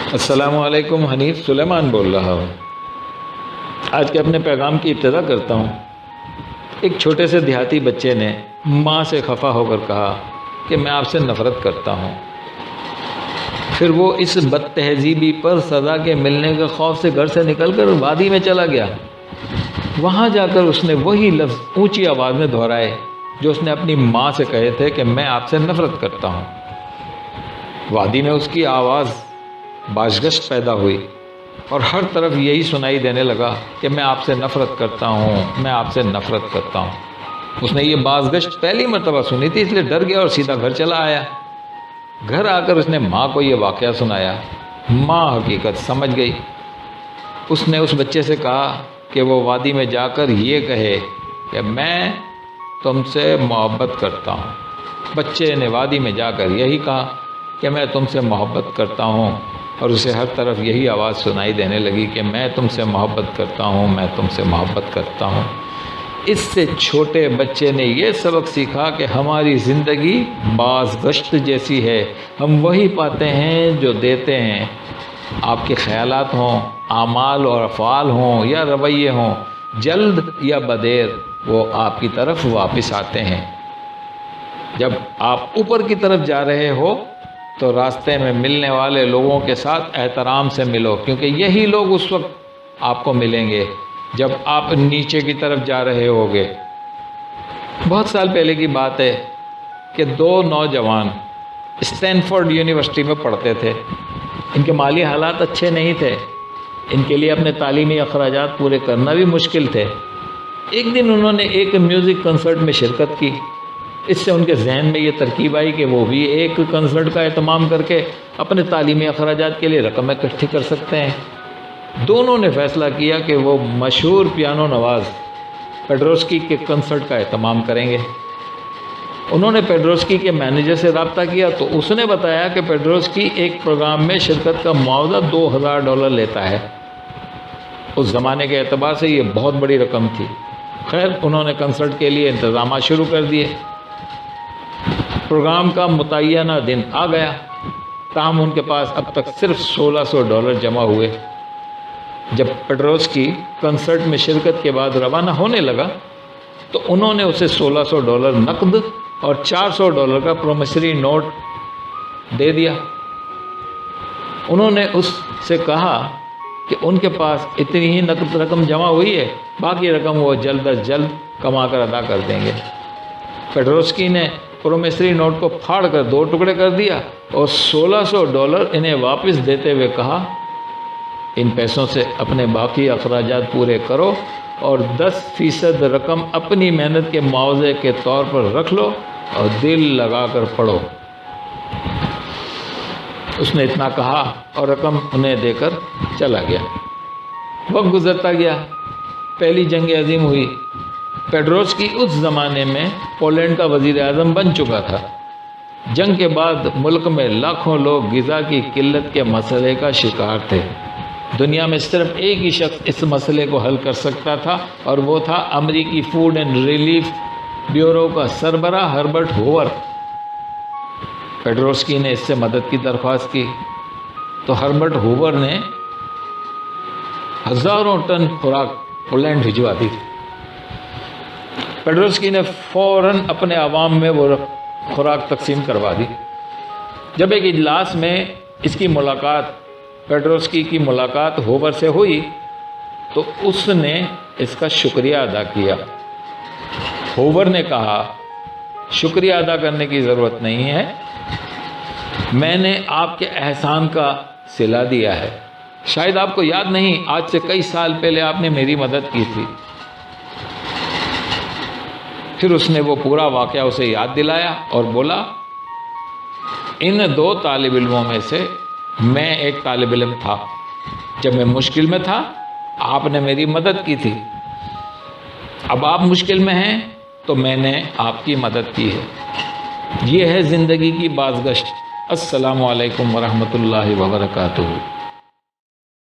السلام علیکم، حنیف سلیمان بول رہا ہوں۔ آج کے اپنے پیغام کی ابتدا کرتا ہوں۔ ایک چھوٹے سے دیہاتی بچے نے ماں سے خفا ہو کر کہا کہ میں آپ سے نفرت کرتا ہوں۔ پھر وہ اس بد تہذیبی پر سزا کے ملنے کے خوف سے گھر سے نکل کر وادی میں چلا گیا۔ وہاں جا کر اس نے وہی لفظ اونچی آواز میں دہرائے جو اس نے اپنی ماں سے کہے تھے کہ میں آپ سے نفرت کرتا ہوں۔ وادی میں اس کی آواز بازگشت پیدا ہوئی اور ہر طرف یہی سنائی دینے لگا کہ میں آپ سے نفرت کرتا ہوں، میں آپ سے نفرت کرتا ہوں۔ اس نے یہ بازگشت پہلی مرتبہ سنی تھی، اس لیے ڈر گیا اور سیدھا گھر چلا آیا۔ گھر آ کر اس نے ماں کو یہ واقعہ سنایا۔ ماں حقیقت سمجھ گئی۔ اس نے اس بچے سے کہا کہ وہ وادی میں جا کر یہ کہے کہ میں تم سے محبت کرتا ہوں۔ بچے نے وادی میں جا کر یہی کہا کہ میں تم سے محبت کرتا ہوں، اور اسے ہر طرف یہی آواز سنائی دینے لگی کہ میں تم سے محبت کرتا ہوں، میں تم سے محبت کرتا ہوں۔ اس سے چھوٹے بچے نے یہ سبق سیکھا کہ ہماری زندگی بازگشت جیسی ہے، ہم وہی پاتے ہیں جو دیتے ہیں۔ آپ کے خیالات ہوں، اعمال اور افعال ہوں یا رویے ہوں، جلد یا بدیر وہ آپ کی طرف واپس آتے ہیں۔ جب آپ اوپر کی طرف جا رہے ہو تو راستے میں ملنے والے لوگوں کے ساتھ احترام سے ملو، کیونکہ یہی لوگ اس وقت آپ کو ملیں گے جب آپ نیچے کی طرف جا رہے ہوگے۔ بہت سال پہلے کی بات ہے کہ دو نوجوان اسٹینفورڈ یونیورسٹی میں پڑھتے تھے۔ ان کے مالی حالات اچھے نہیں تھے، ان کے لیے اپنے تعلیمی اخراجات پورے کرنا بھی مشکل تھے۔ ایک دن انہوں نے ایک میوزک کنسرٹ میں شرکت کی۔ اس سے ان کے ذہن میں یہ ترکیب آئی کہ وہ بھی ایک کنسرٹ کا اہتمام کر کے اپنے تعلیمی اخراجات کے لیے رقم اکٹھی کر سکتے ہیں۔ دونوں نے فیصلہ کیا کہ وہ مشہور پیانو نواز پیڈروسکی کے کنسرٹ کا اہتمام کریں گے۔ انہوں نے پیڈروسکی کے مینیجر سے رابطہ کیا تو اس نے بتایا کہ پیڈروسکی ایک پروگرام میں شرکت کا معاوضہ $2000 لیتا ہے۔ اس زمانے کے اعتبار سے یہ بہت بڑی رقم تھی۔ خیر، انہوں نے کنسرٹ کے لیے انتظامات شروع کر دیے۔ پروگرام کا متعینہ دن آ گیا، تاہم ان کے پاس اب تک صرف $1600 جمع ہوئے۔ جب پیڈروسکی کنسرٹ میں شرکت کے بعد روانہ ہونے لگا تو انہوں نے اسے $1600 نقد اور $400 کا پرومیسری نوٹ دے دیا۔ انہوں نے اس سے کہا کہ ان کے پاس اتنی ہی نقد رقم جمع ہوئی ہے، باقی رقم وہ جلد از جلد کما کر ادا کر دیں گے۔ پیڈروسکی نے پرومیسری نوٹ کو پھاڑ کر 2 ٹکڑے کر دیا اور $1600 انہیں واپس دیتے ہوئے کہا، ان پیسوں سے اپنے باقی اخراجات پورے کرو اور 10% رقم اپنی محنت کے معاوضے کے طور پر رکھ لو اور دل لگا کر پڑھو۔ اس نے اتنا کہا اور رقم انہیں دے کر چلا گیا۔ وقت گزرتا گیا، پہلی جنگ عظیم ہوئی۔ پیڈروسکی اس زمانے میں پولینڈ کا وزیر اعظم بن چکا تھا۔ جنگ کے بعد ملک میں لاکھوں لوگ غذا کی قلت کے مسئلے کا شکار تھے۔ دنیا میں صرف ایک ہی شخص اس مسئلے کو حل کر سکتا تھا اور وہ تھا امریکی فوڈ اینڈ ریلیف بیورو کا سربراہ ہربرٹ ہوور۔ پیڈروسکی نے اس سے مدد کی درخواست کی تو ہربرٹ ہوور نے ہزاروں ٹن خوراک پولینڈ بھجوا دی۔ پیڈروسکی نے فوراً اپنے عوام میں وہ خوراک تقسیم کروا دی۔ جب ایک اجلاس میں اس کی ملاقات پیڈروسکی کی ملاقات ہوور سے ہوئی تو اس نے اس کا شکریہ ادا کیا۔ ہوور نے کہا، شکریہ ادا کرنے کی ضرورت نہیں ہے، میں نے آپ کے احسان کا صلہ دیا ہے۔ شاید آپ کو یاد نہیں، آج سے کئی سال پہلے آپ نے میری مدد کی تھی۔ پھر اس نے وہ پورا واقعہ اسے یاد دلایا اور بولا، ان 2 طالب علموں میں سے میں ایک طالب علم تھا۔ جب میں مشکل میں تھا آپ نے میری مدد کی تھی، اب آپ مشکل میں ہیں تو میں نے آپ کی مدد کی ہے۔ یہ ہے زندگی کی بازگشت۔ السلام علیکم ورحمۃ اللہ وبرکاتہ۔